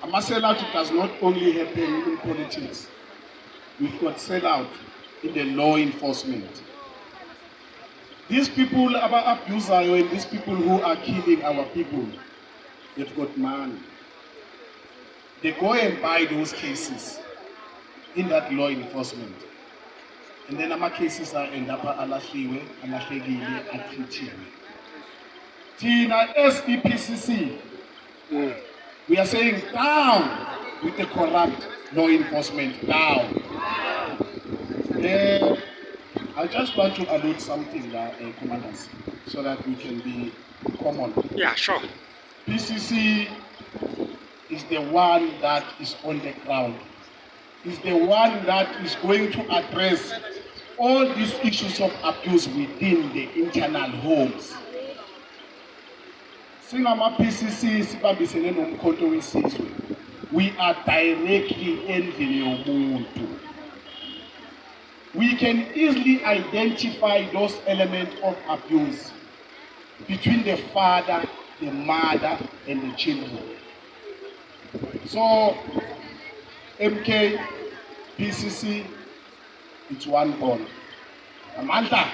A sellout does not only happen in politics. We've got sellout in the law enforcement. These people, our abusers, and these people who are killing our people, they've got money. They go and buy those cases in that law enforcement. And then our cases are end up alahliwe, alahlekile, atritiwe. Tina SEPCC, we are saying down with the corrupt law enforcement, down. I just want to allude something, commanders, so that we can be common. Yeah, sure. PCC is the one that is on the ground. Is the one that is going to address all these issues of abuse within the internal homes. Singama PCC sibambisene nomkhonto wesizwe. We are directly ending yomuntu. We can easily identify those elements of abuse between the father, the mother, and the children. So, MK, PCC, it's one bond. Amanda,